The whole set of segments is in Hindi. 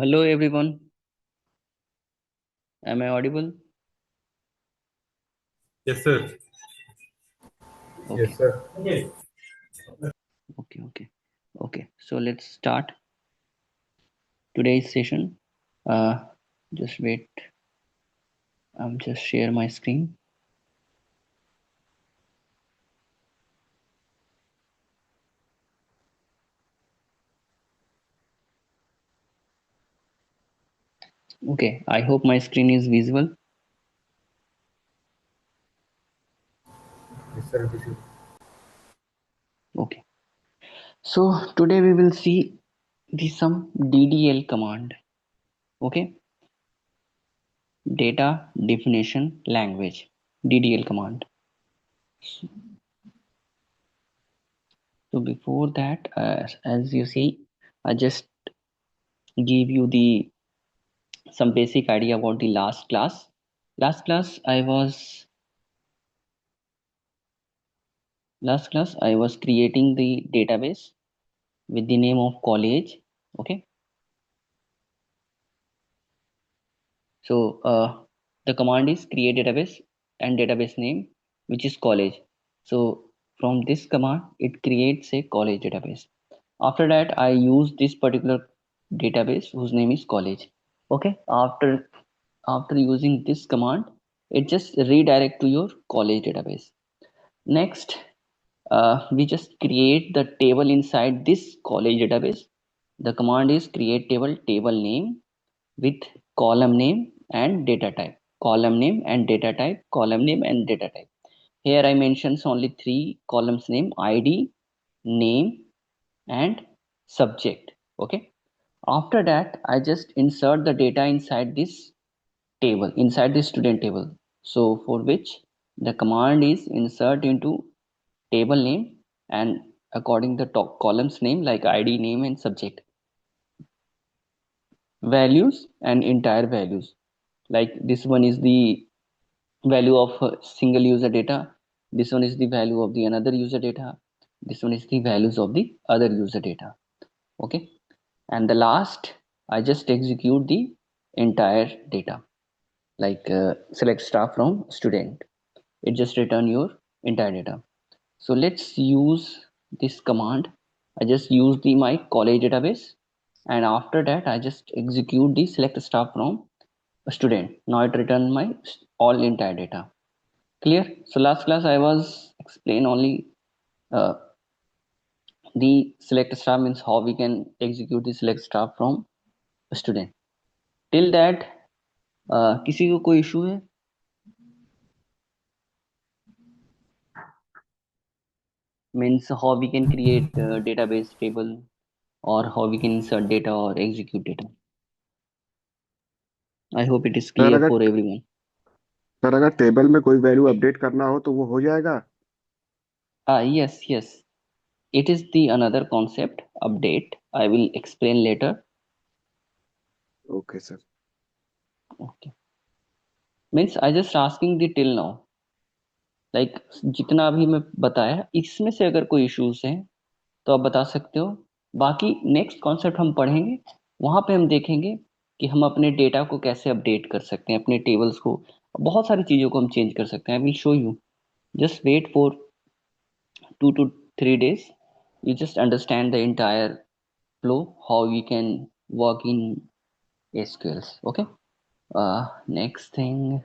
Hello everyone, am I audible? Yes, sir. Yes, Okay, sir. Okay. okay. So let's start today's session. Uh, just wait, I'm just share my screen. Okay, I hope my screen is visible. Yes, sir. This is Okay, so today we will see the some DDL command. Okay, data definition language DDL command. So before that, as you see, I just give you the some basic idea about the last class. Last class I was creating the database with the name of college. Okay, so the command is create database and database name which is college. So from this command it creates a college database. After that I use this particular database whose name is college. Okay, after using this command it just redirect to your college database. Next, we just create the table inside this college database. The command is create table name with column name and data type. Column name and data type, column name and data type. Here I mentions only three columns name: ID, name, and subject. Okay. After that, I just insert the data inside this table, inside the student table. So for which the command is insert into table name and according the top columns name like id, name, and subject, values and entire values. Like this one is the value of single user data, this one is the value of the another user data, this one is the values of the other user data. Okay, and the last I just execute the entire data, like select star from student, it just return your entire data. So let's use this command. I just use the my college database, and after that I just execute the select star from a student. Now it return my all entire data. Clear? So last class I was explain only uh, the select star means how we can execute the select star from a student. Till that किसी को कोई issue है? Means how we can create database table or how we can insert data or execute data. I hope it is sir clear अगर for everyone. सर अगर टेबल में कोई वैल्यू अपडेट करना हो तो वो हो जाएगा। Yes. It is the another concept update. I will explain later. Okay sir. Okay. Means I just asking the till now. Like जितना अभी मैं बताया इसमें से अगर कोई इश्यूज हैं तो आप बता सकते हो। बाकी नेक्स्ट कॉन्सेप्ट हम पढ़ेंगे, वहां पे हम देखेंगे कि हम अपने डेटा को कैसे अपडेट कर सकते हैं, अपने टेबल्स को, बहुत सारी चीजों को हम चेंज कर सकते हैं। I will show you, just wait for 2 to 3 days. You just understand the entire flow, how we can work in SQLs. Okay. Next thing,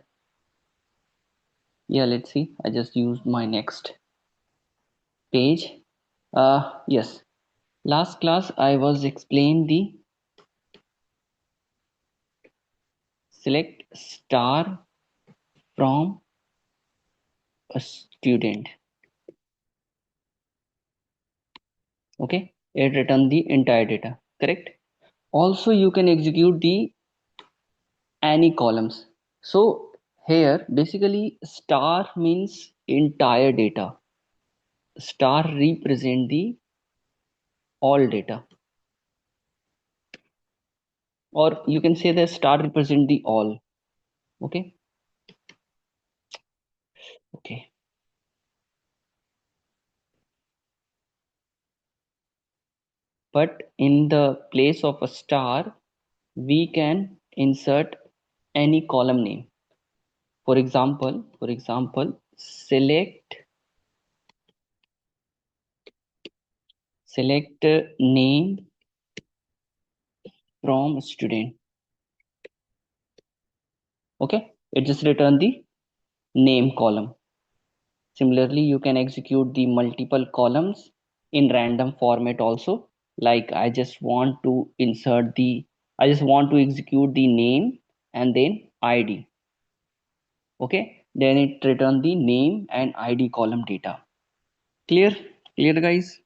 yeah, let's see. I just used my next page. Yes, last class I was explained the select star from a student. Okay, it return the entire data, correct? Also you can execute the any columns. So here basically star means entire data, star represent the all data, or you can say the star represent the all. Okay. Okay, but in the place of a star we can insert any column name. For example, select name from student. Okay, it just return the name column. Similarly, you can execute the multiple columns in random format also. Like I just want to execute the name and then ID. Okay, then it return the name and ID column data. Clear? Clear, guys?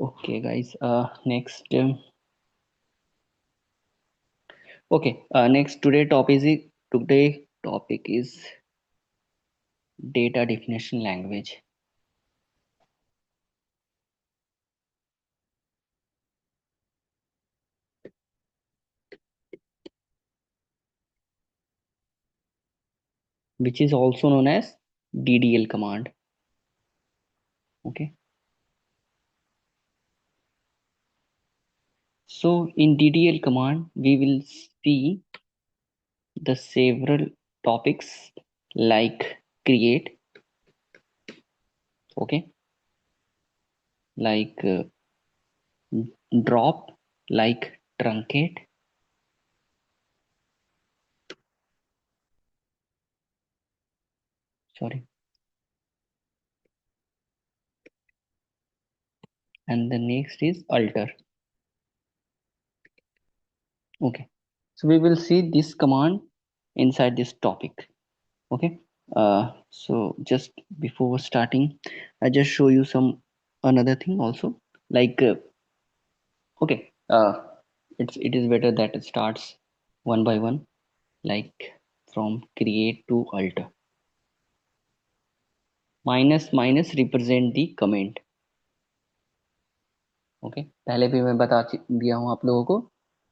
Okay, guys. Next. Okay. Next. Today topic is data definition language. Which is also known as DDL command. Okay. So in DDL command, we will see the several topics like create, okay, like drop, like truncate, sorry, and the next is alter. Okay, so we will see this command inside this topic. Okay, so just before starting, I just show you some another thing also, like okay, it is better that it starts one by one, like from create to alter. Minus minus represent the comment. Okay, पहले भी मैं बता दिया हूं आप लोगों को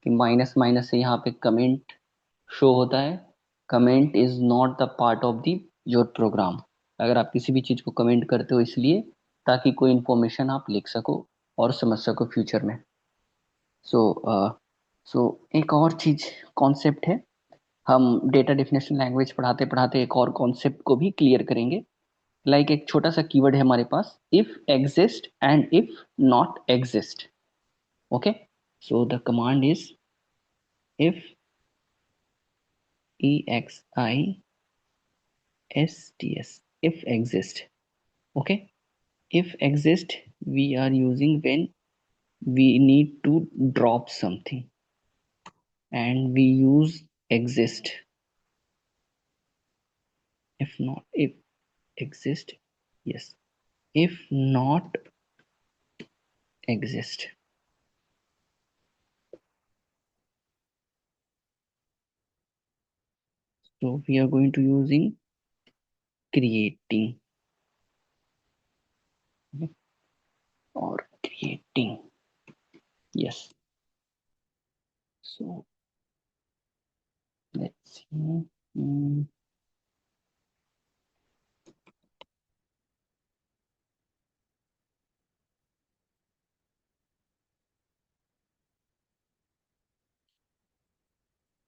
कि माइनस माइनस से यहाँ पे कमेंट शो होता है. Comment is not the part of the your program. अगर आप किसी भी चीज को कमेंट करते हो इसलिए ताकि कोई इंफॉर्मेशन आप लिख सको और समझ सको फ्यूचर में. सो सो एक और चीज कॉन्सेप्ट है. हम डेटा डेफिनेशन लैंग्वेज पढ़ाते पढ़ाते एक और कॉन्सेप्ट को भी क्लियर करेंगे. लाइक एक छोटा सा कीवर्ड है हमारे पास, if exist and if not exist. Okay, so the command is if EXISTS, if exist. Okay, if exist we are using when we need to drop something, and we use exist. If not, if exist, yes. If not exist, so we are going to using creating, or creating, yes. So let's see. Mm,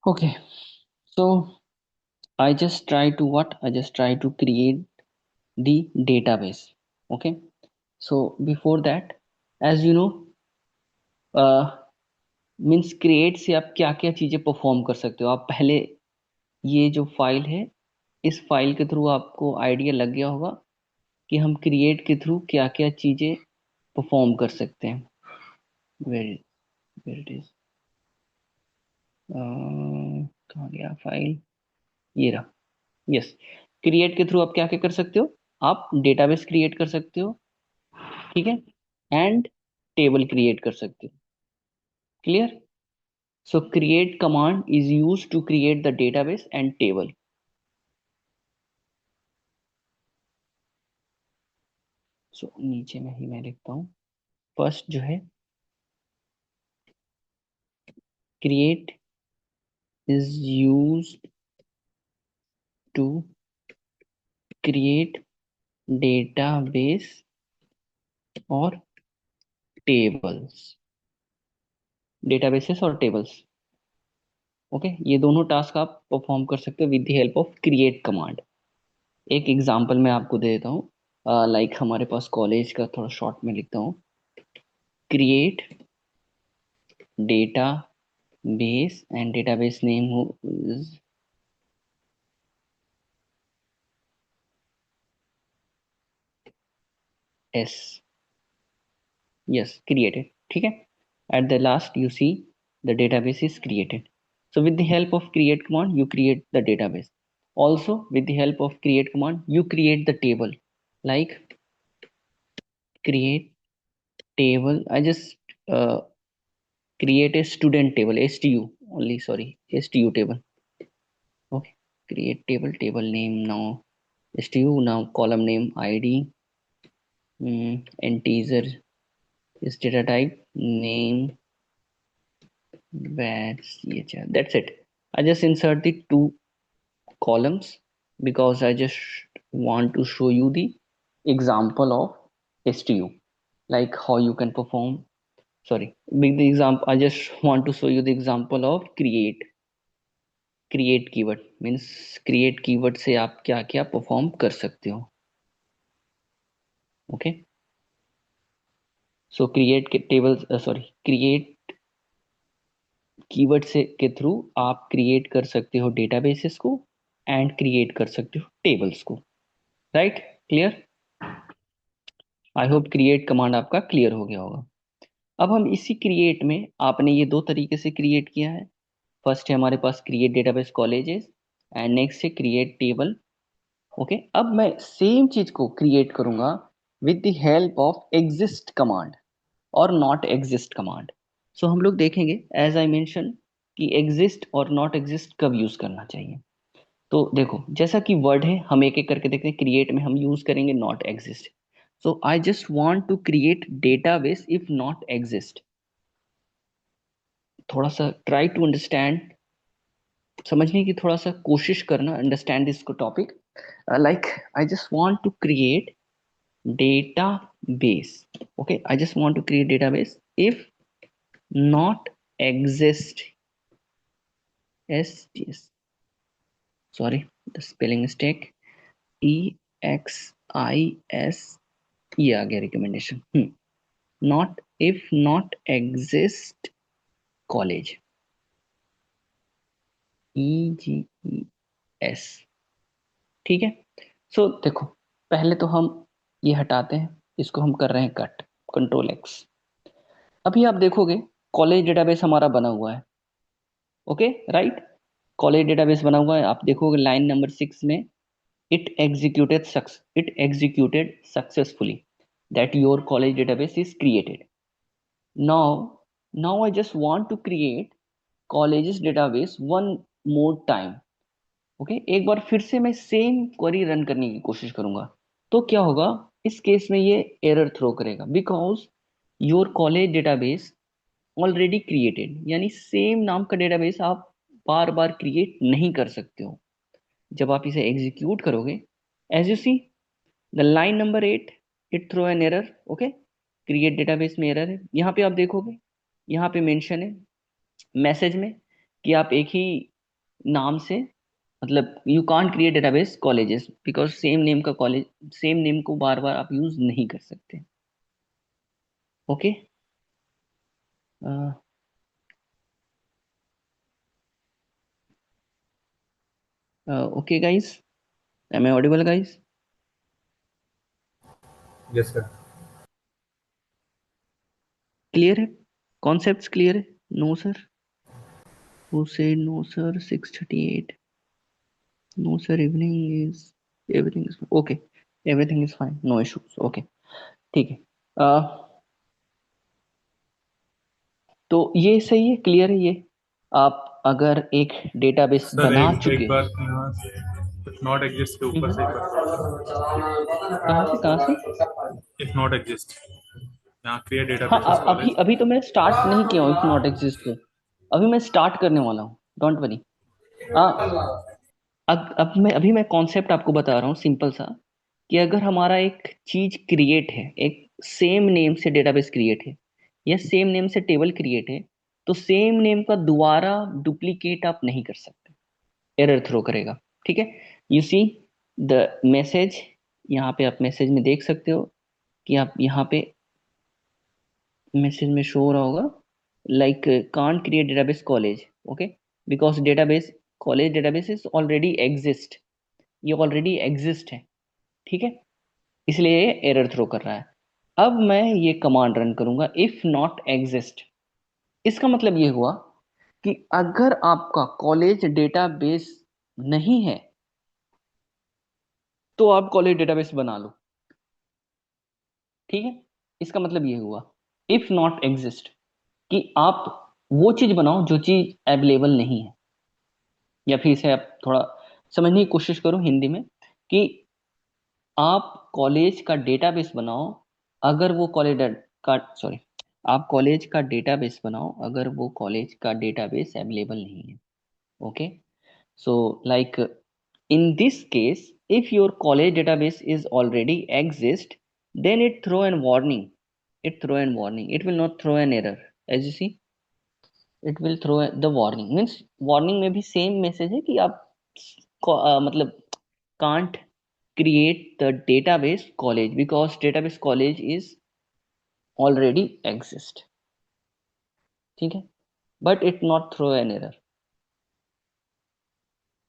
okay, so I just try to create the database. Okay, so before that, as you know, means create से आप क्या क्या चीजें परफॉर्म कर सकते हो. आप पहले ये जो फाइल है, इस फाइल के थ्रू आपको आइडिया लग गया होगा कि हम क्रिएट के थ्रू क्या क्या चीजें परफॉर्म कर सकते हैं. वेर वेर इट इज, कहाँ गया फाइल, ये रहा. यस, क्रिएट के थ्रू आप क्या क्या कर सकते हो. आप डेटाबेस क्रिएट कर सकते हो, ठीक है, एंड टेबल क्रिएट कर सकते हो. Clear? So create command is use to create the database and table. So नीचे में ही मैं लिखता हूँ. फर्स्ट जो है create is used to create database और tables, databases और tables. ओके ये दोनों टास्क आप परफॉर्म कर सकते हो with the help of create command. एक एग्जांपल मैं आपको दे देता हूँ. लाइक हमारे पास कॉलेज का थोड़ा शॉर्ट में लिखता हूँ. Create data base and database name is S. Yes created. ठीक है. At the last, you see the database is created. So with the help of create command, you create the database. Also, with the help of create command, you create the table. Like create table. I just create a student table. STU only. Sorry, STU table. Okay. Create table. Table name now. STU now. Column name ID. Integer is data type. Name. That's it. I just insert the two columns because I just want to show you the example of STU, like how you can perform. Sorry, with the example, I just want to show you the example of create keyword means create keyword से आप क्या क्या perform कर सकते हो. Okay, so create tables sorry create keyword से के थ्रू आप क्रिएट कर सकते हो डेटाबेसेस को एंड क्रिएट कर सकते हो टेबल्स को. Right. Clear. I hope create command आपका क्लियर हो गया होगा. अब हम इसी क्रिएट में आपने ये दो तरीके से क्रिएट किया है. फर्स्ट है हमारे पास create database colleges and next है क्रिएट टेबल. ओके अब मैं सेम चीज को क्रिएट करूंगा with the help of exist command और नॉट एग्जिस्ट कमांड. सो हम लोग देखेंगे एज आई मेंशन कि एग्जिस्ट और नॉट एग्जिस्ट कब यूज करना चाहिए. तो देखो जैसा कि वर्ड है हम एक एक करके देखते हैं. क्रिएट में हम यूज करेंगे not exist. So I just want to create database if not exist. थोड़ा सा ट्राई टू अंडरस्टैंड, समझने की थोड़ा सा कोशिश करना, understand this topic. Like I just want to create database. Okay, I just want to create database if not exist. Yes, sorry, the spelling mistake. EXIS. ये आ गया recommendation. Not if not exist college. EGES. ठीक है. सो देखो पहले तो हम ये हटाते हैं, इसको हम कर रहे हैं कट. Control x. अभी आप देखोगे कॉलेज डेटाबेस हमारा बना हुआ है. Okay right. कॉलेज डेटाबेस बना हुआ है. आप देखोगे लाइन नंबर 6 में it executed successfully that your college database is created. Now I just want to create colleges database one more time. Okay एक बार फिर से मैं सेम क्वेरी रन करने की कोशिश करूंगा. तो क्या होगा इस केस में, ये एरर थ्रो करेगा because your college database already created. यानी सेम नाम का डेटाबेस आप बार बार क्रिएट नहीं कर सकते हो. जब आप इसे एग्जीक्यूट करोगे, as you see the line number 8 it throw an error. Okay create database में एरर है. यहाँ पे आप देखोगे, यहाँ पे मेंशन है मैसेज में कि आप एक ही नाम से, मतलब you can't create database colleges because same name का कॉलेज, सेम नेम को बार बार आप यूज नहीं कर सकते. Okay okay guys, am I audible guys? Yes sir. Clear है? कॉन्सेप्ट्स क्लियर है? No sir. Who said no sir? 6:38. No sir, everything is okay. Everything is fine. No issues. Okay. ठीक है. तो ये सही है, क्लियर है ये. आप अगर एक डेटाबेस सर बना एक चुके बार यहाँ इफ नॉट एग्जिस्ट के ऊपर से एक बार कहाँ से इफ नॉट एग्जिस्ट यहाँ क्रिएट हाँ डेटाबेस अभी कॉलेज. अभी तो मैं स्टार्ट नहीं किया हूँ इफ नॉट एग्जिस्ट को. अभी मैं स्टार्ट करने वाला हूँ. Don't worry. अब मैं कॉन्सेप्ट आपको बता रहा हूँ सिंपल सा, कि अगर हमारा एक चीज क्रिएट है, एक सेम नेम से डेटाबेस क्रिएट है या सेम नेम से टेबल क्रिएट है, तो सेम नेम का दोबारा डुप्लीकेट आप नहीं कर सकते, एरर थ्रो करेगा। ठीक है, यू सी द मैसेज, यहाँ पे आप मैसेज में देख सकते हो कि आप यहाँ पे मैसेज में शो हो रहा होगा, like can't create database college, okay, because database college database is already exist, ये ऑलरेडी एग्जिस्ट है। ठीक है, इसलिए ये एरर थ्रो कर रहा है। अब मैं ये कमांड रन करूंगा, इफ नॉट एग्जिस्ट। इसका मतलब ये हुआ कि अगर आपका कॉलेज डेटाबेस नहीं है तो आप कॉलेज डेटाबेस बना लो। ठीक है, इसका मतलब ये हुआ इफ नॉट एग्जिस्ट, कि आप वो चीज बनाओ जो चीज अवेलेबल नहीं है। या फिर इसे आप थोड़ा समझने की कोशिश करो हिंदी में, कि आप कॉलेज का डेटाबेस बनाओ अगर वो कॉलेज का, सॉरी, आप कॉलेज का डेटाबेस बनाओ अगर वो कॉलेज का डेटाबेस अवेलेबल नहीं है। Okay, so like in this case, if your college database is already exist, then it throw an warning, it will not throw an error, as you see, it will throw the warning, means warning में भी same message है कि आप मतलब can't create the database college because database college is already exist। ठीक है, but it not throw an error।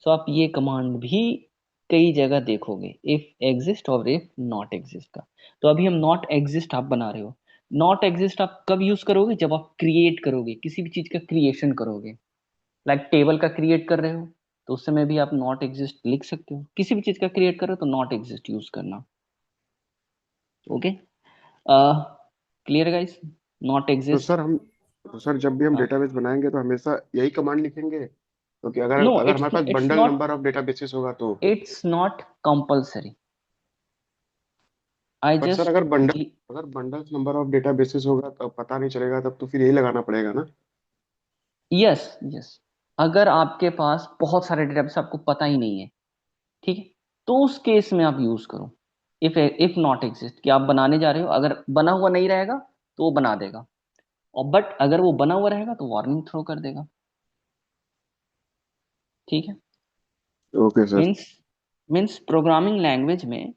सो आप ये कमांड भी कई जगह देखोगे, इफ एग्जिस्ट और इफ नॉट एग्जिस्ट का। तो अभी हम नॉट एग्जिस्ट आप बना रहे हो। नॉट एग्जिस्ट आप कब यूज करोगे? जब आप क्रिएट करोगे, किसी भी चीज का क्रिएशन करोगे, लाइक टेबल का क्रिएट कर रहे हो, तो उस समय भी आप नॉट एग्जिस्ट लिख सकते हो। किसी भी चीज का क्रिएट करो तो नॉट एग्जिस्ट यूज करना। Okay, clear guys? नॉट तो एग्जिस्ट। सर हम तो सर जब भी हम डेटाबेस बनाएंगे तो हमेशा यही कमांड लिखेंगे, क्योंकि अगर नो, अगर इट्स हमारे पास it's bundle not, number of databases होगा तो। It's not compulsory. आई पर सर जस्ट, अगर बंडल नंबर ऑफ डेटाबेसेस होगा तब पता नहीं चलेगा, तब तो फिर यही लगाना पड़ेगा ना। यस यस, अगर आपके पास बहुत सारे डेटाबेस आपको पता ही नहीं है, ठीक है, तो उस केस में आप यूज करो इफ नॉट एग्जिस्ट, कि आप बनाने जा रहे हो, अगर बना हुआ नहीं रहेगा तो वो बना देगा, और बट अगर वो बना हुआ रहेगा तो वार्निंग थ्रो कर देगा। ठीक है, okay sir. Means means programming language में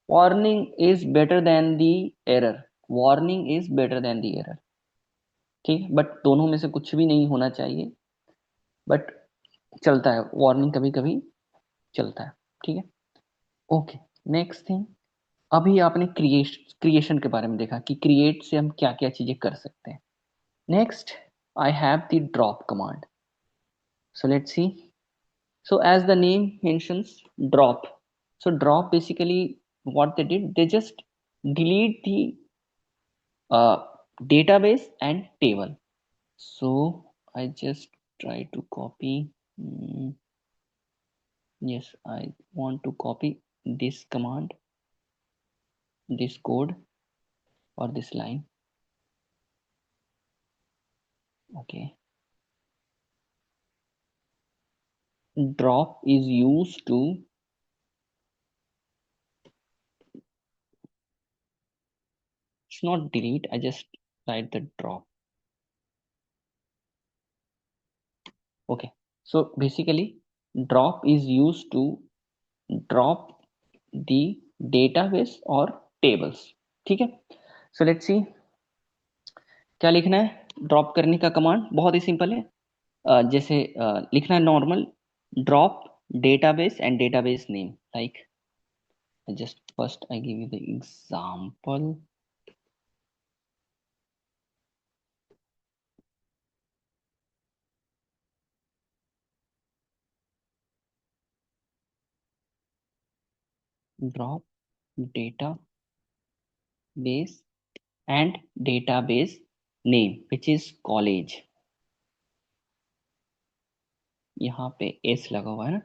warning is better than the error, warning is better than the error. ठीक है, बट दोनों में से कुछ भी नहीं होना चाहिए, बट चलता है, वार्निंग कभी कभी चलता है। ठीक है, ओके, नेक्स्ट थिंग, अभी आपने क्रिएशन के बारे में देखा कि क्रिएट से हम क्या क्या चीजें कर सकते हैं। Next, I have the drop command. So let's see, so as the name mentions, drop, so drop basically what they did, they just delete the uh, database and table. So I just try to copy, yes, I want to copy this command, this code, or this line. Okay, drop is used to, it's not delete, I just write the drop. Okay, so basically drop is used to drop the database or tables। ठीक है, सो लेट्स सी क्या लिखना है। ड्रॉप करने का कमांड बहुत ही सिंपल है, जैसे लिखना है normal, drop database and database name, like just first I give you the example, drop database and database name which is college, यहाँ पे s लगा हुआ है ना।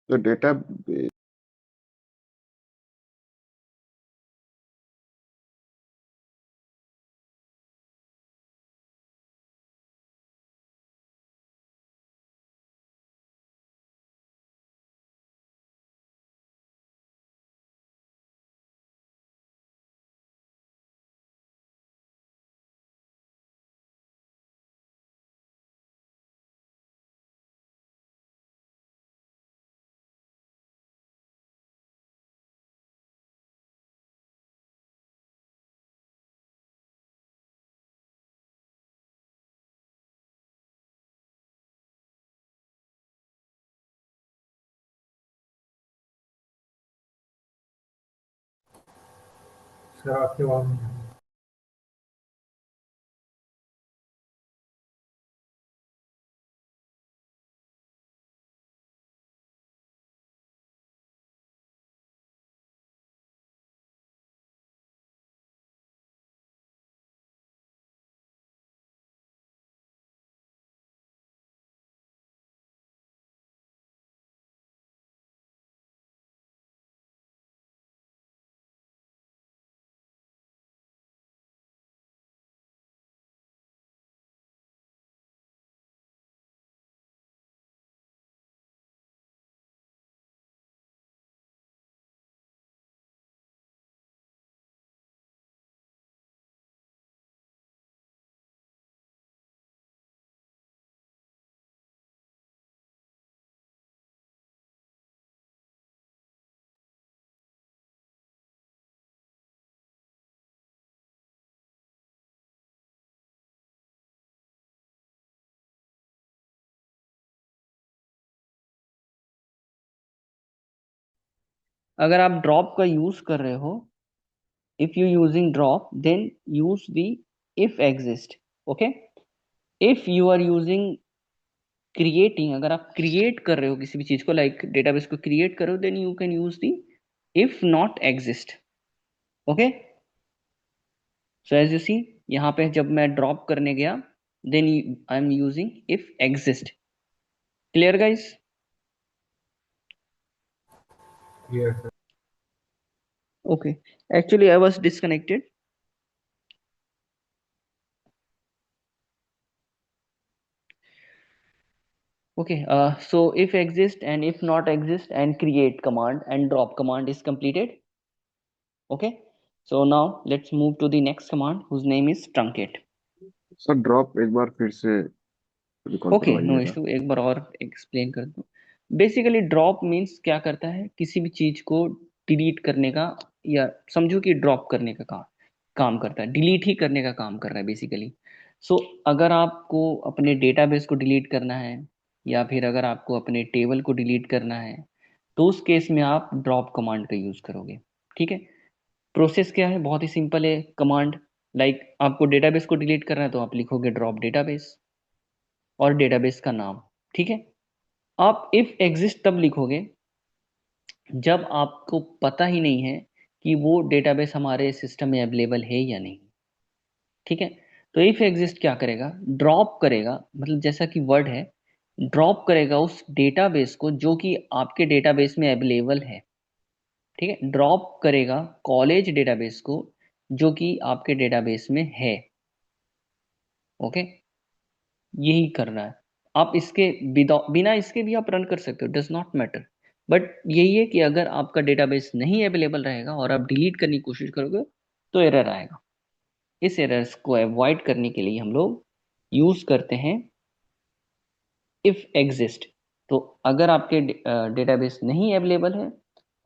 तो डेटा सर आपकी आवाज नहीं आ रही। अगर आप ड्रॉप का यूज कर रहे हो, if you using drop then use the if exist. Okay, if you are using creating, अगर आप क्रिएट कर रहे हो किसी भी चीज को, लाइक डेटाबेस को क्रिएट करो, then you can use the if not exist. Okay, so as you see, यहाँ पे जब मैं ड्रॉप करने गया, then I am using if exist. Clear guys? Clear sir. Okay, actually I was disconnected. Okay, so if exist and if not exist and create command and drop command is completed. Okay, so now let's move to the next command whose name is truncate. Sir drop एक बार फिर से रिकॉल ओके, नो करवाइएगा। इशू, एक बार और एक्सप्लेन कर दूं। बेसिकली ड्रॉप मीन्स क्या करता है, किसी भी चीज को डिलीट करने का, या समझो कि ड्रॉप करने का काम काम करता है, डिलीट ही करने का काम कर रहा है बेसिकली। सो अगर आपको अपने डेटाबेस को डिलीट करना है, या फिर अगर आपको अपने टेबल को डिलीट करना है, तो उस केस में आप ड्रॉप कमांड का यूज करोगे। ठीक है, प्रोसेस क्या है, बहुत ही सिंपल है कमांड। लाइक आपको डेटाबेस को डिलीट करना है तो आप लिखोगे ड्रॉप डेटाबेस और डेटाबेस का नाम। ठीक है, आप इफ एग्जिस्ट तब लिखोगे जब आपको पता ही नहीं है कि वो डेटाबेस हमारे सिस्टम में अवेलेबल है या नहीं। ठीक है, तो इफ एग्जिस्ट क्या करेगा, ड्रॉप करेगा, मतलब जैसा कि वर्ड है, ड्रॉप करेगा उस डेटाबेस को जो कि आपके डेटाबेस में अवेलेबल है। ठीक है, ड्रॉप करेगा कॉलेज डेटाबेस को जो कि आपके डेटाबेस में है। ओके, यही करना है। आप इसके बिना इसके भी आप रन कर सकते हो, डज नॉट मैटर। बट यही है कि अगर आपका डेटाबेस नहीं अवेलेबल रहेगा और आप डिलीट करने की कोशिश करोगे तो एरर आएगा। इस एरर्स को अवॉइड करने के लिए हम लोग यूज करते हैं इफ एग्जिस्ट। तो अगर आपके डेटाबेस नहीं अवेलेबल है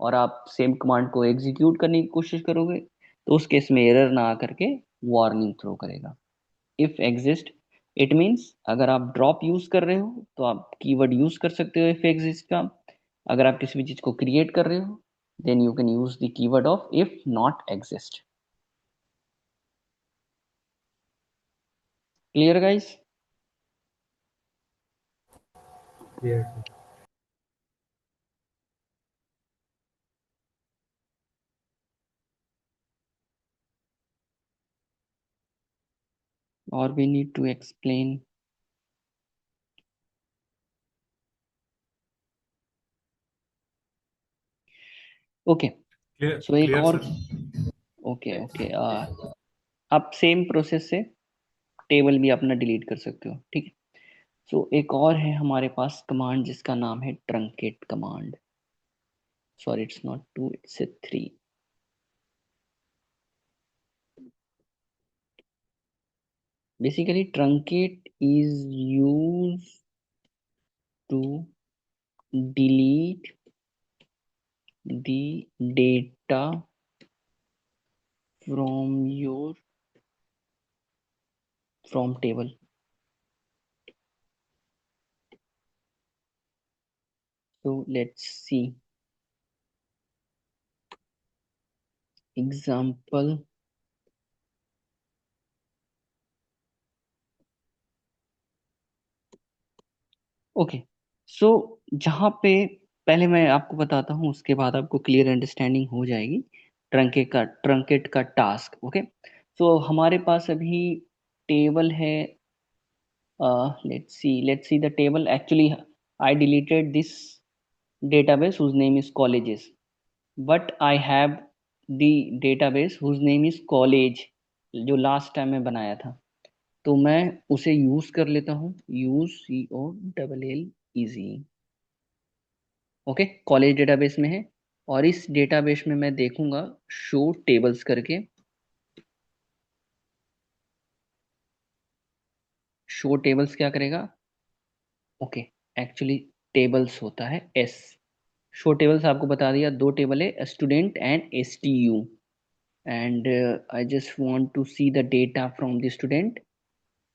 और आप सेम कमांड को एग्जीक्यूट करने की कोशिश करोगे, तो उस केस में एरर ना आकर के वार्निंग थ्रो करेगा। इफ एग्जिस्ट, इट मीन्स अगर आप ड्रॉप यूज कर रहे हो तो आप कीवर्ड यूज कर सकते हो इफ एग्जिस्ट का। अगर आप किसी भी चीज को क्रिएट कर रहे हो, then you can use the keyword of if not exist. Clear guys? Clear sir. और we need to explain. Okay, so एक क्लियर और, सर? ओके ओके, आप सेम प्रोसेस से टेबल भी अपना डिलीट कर सकते हो, ठीक है। सो एक और है हमारे पास कमांड जिसका नाम है truncate command. Sorry, it's not 2, it's 3। Basically truncate is use to delete the data from table. So let's see example. Okay, so जहाँ पे पहले मैं आपको बताता हूँ, उसके बाद आपको क्लियर अंडरस्टैंडिंग हो जाएगी ट्रंकेट का टास्क। ओके, सो हमारे पास अभी टेबल है। let's see the table. Actually, I deleted this database whose name is colleges, but I have the database whose name is college जो लास्ट टाइम में बनाया था, तो मैं उसे यूज कर लेता हूँ, UCOLL ओके, कॉलेज डेटाबेस में है। और इस डेटाबेस में मैं देखूंगा शो टेबल्स करके। शो टेबल्स क्या करेगा? ओके, एक्चुअली टेबल्स होता है एस। शो टेबल्स आपको बता दिया, दो टेबल है, student and STU। and I just want to see the data from the student,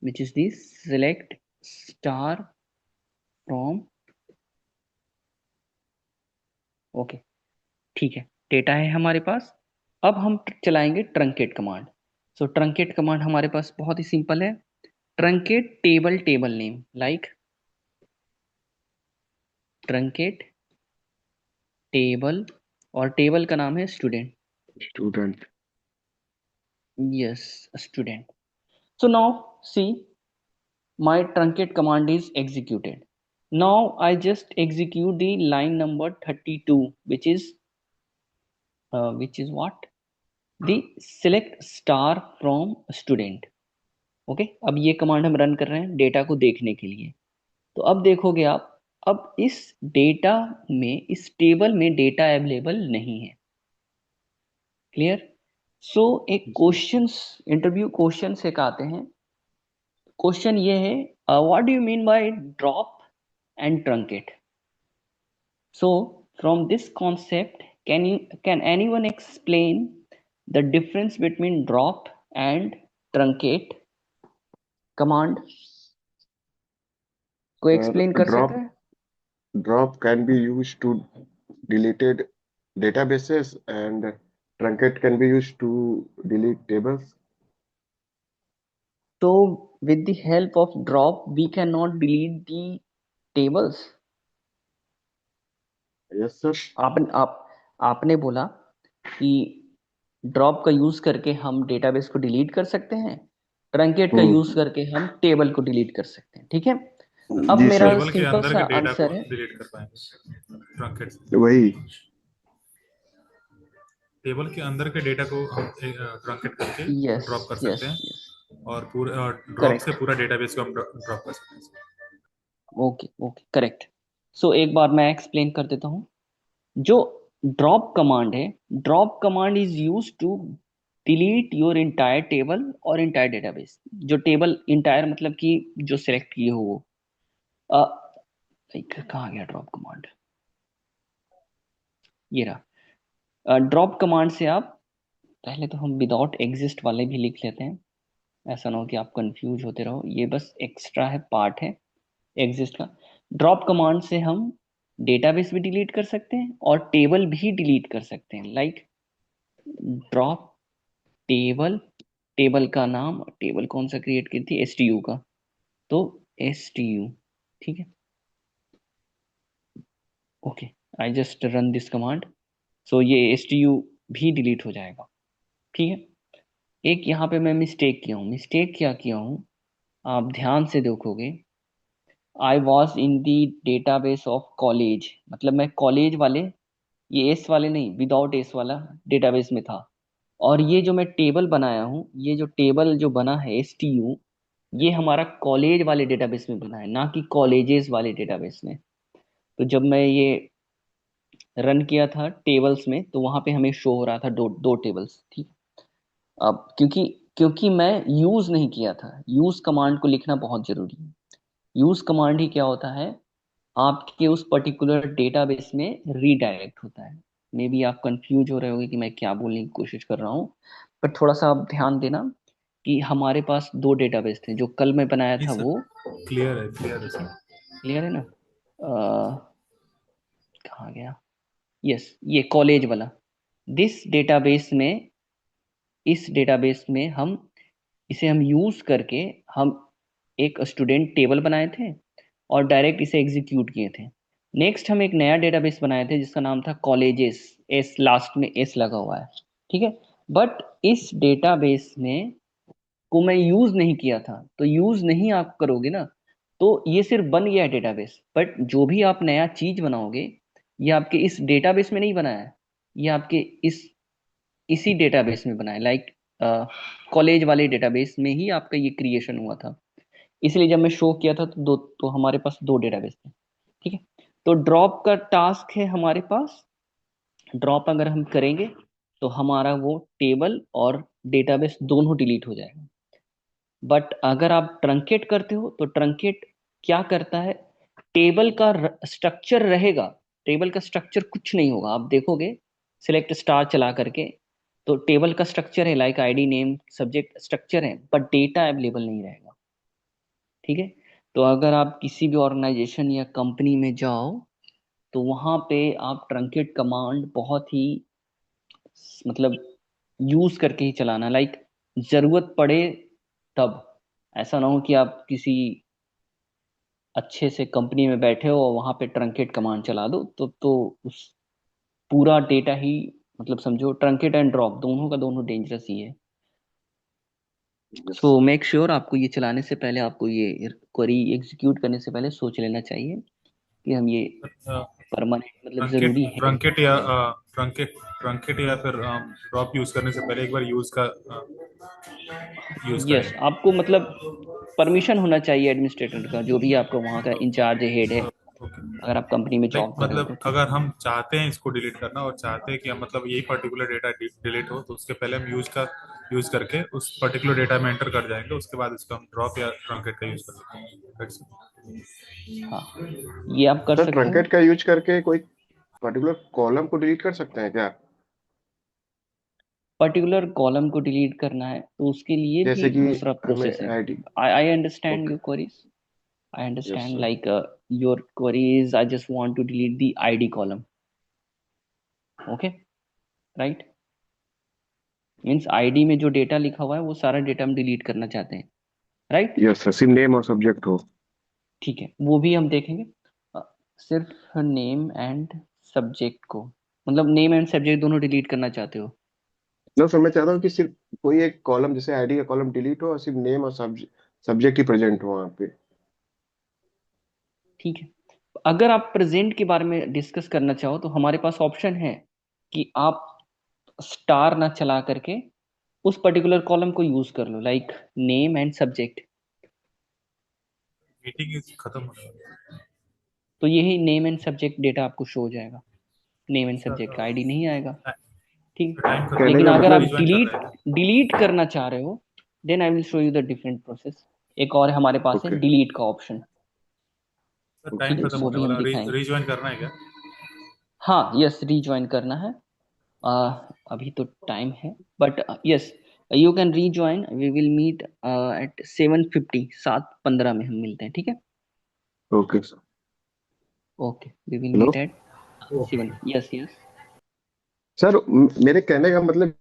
which is this select star from। Okay, ठीक है, डेटा है हमारे पास। अब हम चलाएंगे ट्रंकेट कमांड। सो ट्रंकेट कमांड हमारे पास बहुत ही सिंपल है। Truncate table name, like truncate table, और टेबल का नाम है student. Student. Yes, student. So now see, my truncate command is executed. Now I just execute the line number 32, which is what? The select star from student। Okay, अब ये कमांड हम रन कर रहे हैं डेटा को देखने के लिए। तो अब देखोगे आप, अब इस डेटा में, इस टेबल में डेटा अवेलेबल नहीं है। क्लियर? सो एक क्वेश्चंस, इंटरव्यू क्वेश्चंस एक आते हैं। क्वेश्चन ये है, what do you mean by drop and truncate? So from this concept, can anyone explain the difference between drop and truncate command? कोई एक्सप्लेन कर सकता ड्रॉप है? Drop can be use to deleted databases and truncate can be used to delete tables. तो with the help of drop we cannot delete the tables। Yes, sir. आपने बोला कि ड्रॉप का यूज करके हम डेटाबेस को डिलीट कर सकते हैं, ट्रंकेट का यूज हम्म। करके हम टेबल को डिलीट कर सकते हैं, ठीक है। अब जी मेरा सर। टेबल के सिंपल अंदर सा के डेटा को आंसर है, डिलीट कर पाएंगे ट्रंकेट से। वही। टेबल के अंदर के डेटा को हम ट्रंकेट करके यस ड्रॉप कर यस सकते हैं, यस, और पूरा ड्रॉप से करेक्ट। पूरा डेटाबेस को हम ड्रॉप कर सकते हैं। Okay okay, correct. सो एक बार मैं एक्सप्लेन कर देता हूँ। जो ड्रॉप कमांड है, drop command is use to delete your entire table और इंटायर डेटाबेस। जो टेबल इंटायर मतलब कि जो सिलेक्ट किए हो वो, कहाँ गया ड्रॉप कमांड? ये रहा। ड्रॉप कमांड से आप, पहले तो हम विदाउट एग्जिस्ट वाले भी लिख लेते हैं, ऐसा ना हो कि आप कंफ्यूज होते रहो, ये बस एक्स्ट्रा है, पार्ट है एग्जिस्ट का। ड्रॉप कमांड से हम डेटाबेस भी डिलीट कर सकते हैं और टेबल भी डिलीट कर सकते हैं, लाइक ड्रॉप टेबल। टेबल का नाम, टेबल कौन सा क्रिएट की थी? STU का, तो STU, ठीक है। Okay, I just run this command. So ये STU भी डिलीट हो जाएगा, ठीक है। एक यहाँ पे मैं मिस्टेक किया हूँ। मिस्टेक क्या किया हूँ, आप ध्यान से देखोगे, I was in the database of college, मतलब मैं कॉलेज वाले ये एस वाले नहीं, विदाउट एस वाला डेटाबेस में था। और ये जो मैं टेबल बनाया हूँ, ये जो टेबल जो बना है STU, ये हमारा कॉलेज वाले डेटाबेस में बना है, ना कि कॉलेजेस वाले डेटाबेस में। तो जब मैं ये रन किया था टेबल्स में, तो वहां पे हमें शो हो रहा था दो दो टेबल्स, ठीक। अब क्योंकि क्योंकि मैं यूज नहीं किया था, यूज कमांड को लिखना बहुत जरूरी है। यूज कमांड ही क्या होता है, आपके उस पर्टिकुलर डेटाबेस में रीडायरेक्ट होता है। मे बी आप कंफ्यूज हो रहे होगे कि मैं क्या बोलने की कोशिश कर रहा हूँ, पर थोड़ा सा आप ध्यान देना कि हमारे पास दो डेटाबेस थे। जो कल मैं बनाया जी था सर, वो क्लियर है सर। क्लियर है ना? कहाँ गया? यस, ये कॉलेज वाला। दिस डेटाबेस में, इस डेटाबेस में हम इसे हम यूज करके हम एक स्टूडेंट टेबल बनाए थे और डायरेक्ट इसे एग्जीक्यूट किए थे। नेक्स्ट हम एक नया डेटाबेस बनाए थे जिसका नाम था कॉलेजेस, एस लास्ट में एस लगा हुआ है, ठीक है। बट इस डेटाबेस में को मैं यूज नहीं किया था, तो यूज नहीं आप करोगे ना, तो ये सिर्फ बन गया डेटाबेस। बट जो भी आप नया चीज बनाओगे, ये आपके इस डेटाबेस में नहीं बनाया है, ये आपके इसी डेटाबेस में बना है। लाइक कॉलेज वाले डेटाबेस में ही आपका ये क्रिएशन हुआ था। इसलिए जब मैं शो किया था तो हमारे पास दो डेटाबेस थे, ठीक है। तो ड्रॉप का टास्क है हमारे पास। ड्रॉप अगर हम करेंगे तो हमारा वो टेबल और डेटाबेस दोनों डिलीट हो जाएगा। बट अगर आप ट्रंकेट करते हो तो ट्रंकेट क्या करता है, टेबल का स्ट्रक्चर रहेगा, टेबल का स्ट्रक्चर कुछ नहीं होगा। आप देखोगे सिलेक्ट स्टार चला करके, तो टेबल का स्ट्रक्चर है, like ID name subject structure है, बट डेटा अवेलेबल नहीं रहेगा, ठीक है। तो अगर आप किसी भी ऑर्गेनाइजेशन या कंपनी में जाओ, तो वहां पे आप ट्रंकेट कमांड बहुत ही मतलब यूज करके ही चलाना, लाइक जरूरत पड़े तब। ऐसा ना हो कि आप किसी अच्छे से कंपनी में बैठे हो और वहां पे ट्रंकेट कमांड चला दो, तो उस पूरा डेटा ही, मतलब समझो ट्रंकेट एंड ड्रॉप दोनों का दोनों डेंजरस ही है। यस। सो मेक श्योर आपको ये चलाने से पहले, आपको ये क्वेरी एग्जीक्यूट करने से पहले सोच लेना चाहिए कि हम ये परमानेंट मतलब ट्रंकेट जरूरी है। ट्रंकेट या ट्रंकेट ट्रंकेट या फिर ड्रॉप यूज करने से पहले एक बार यूज यस, करें। आपको मतलब परमिशन होना चाहिए एडमिनिस्ट्रेटर का, जो भी आपका वहाँ का इंचार्ज है, हेड है, ओके। अगर आप कंपनी में लाइक जॉब कर रहे हो तो, मतलब ठीक अगर हम चाहते हैं इसको डिलीट करना और चाहते हैं कि हम मतलब यही पर्टिकुलर डेटा डिलीट हो, तो उसके पहले हम यूज करके उस पर्टिकुलर डेटा में एंटर कर जाएंगे, उसके बाद इसको हम ड्रॉप या ट्रंकेट का यूज कर सकते हैं। That's it। है। हाँ, ये आप कर सर सकते हो। ट्रंकेट का यूज करके कोई पर्टिकुलर कॉलम को डिलीट कर सकते हैं क्या? पर्टिकुलर कॉलम को डिलीट करना है तो उसके लिए भी जैसे कि दूसरा हमें प्रोसेस है। ID. I understand okay. Your queries, I yes understand, sir. Like your query is I just want to delete the ID column, okay, right. Means ID में जो डेटा लिखा हुआ है वो सारा डेटा हम डिलीट करना चाहते हैं, राइट। यस सर, सिर्फ नेम और सब्जेक्ट हो। ठीक है, वो भी हम देखेंगे। अ, सिर्फ नेम एंड सब्जेक्ट को, मतलब नेम एंड सब्जेक्ट दोनों डिलीट करना चाहते हो? नो सर, मैं चाहता हूँ कि सिर्फ कोई एक कॉलम, जैसे आईडी का कॉलम डिलीट हो और सिर्फ नेम और सब्जेक्ट ही प्रेजेंट हो वहाँ पे। ठीक है, अगर आप प्रेजेंट के बारे में डिस्कस करना चाहो तो हमारे पास ऑप्शन है कि आप स्टार ना चला करके उस पर्टिकुलर कॉलम को यूज कर लो, like name and subject. Meeting is खत्म होने वाली तो यही नेम एंड सब्जेक्ट डेटा आपको शो हो जाएगा, नेम एंड है सब्जेक्ट का सर। ID नहीं आएगा, ठीक। टाइम खत्म कहने लेकिन का होने अगर वाला, आप मतलब। रिज्वाइन कर डिलीट रहे थे। डिलीट करना चाह रहे हो, then I will show you the different process. एक और हमारे पास है ओके। डिलीट का ऑप्शन, सर टाइम ठीक है, ओके खत्म वो होने भी हम वाला, दिखाएंगे। रिज्वाइन करना है क्या? हाँ, यस, रीज्वाइन करना है। अभी तो टाइम है, but yes, you can rejoin. We will meet at 7:50, 7:15 में हम मिलते हैं, ठीक है। Okay sir. Okay, we will hello. Meet at 7। Yes, yes. Sir मेरे कहने का मतलब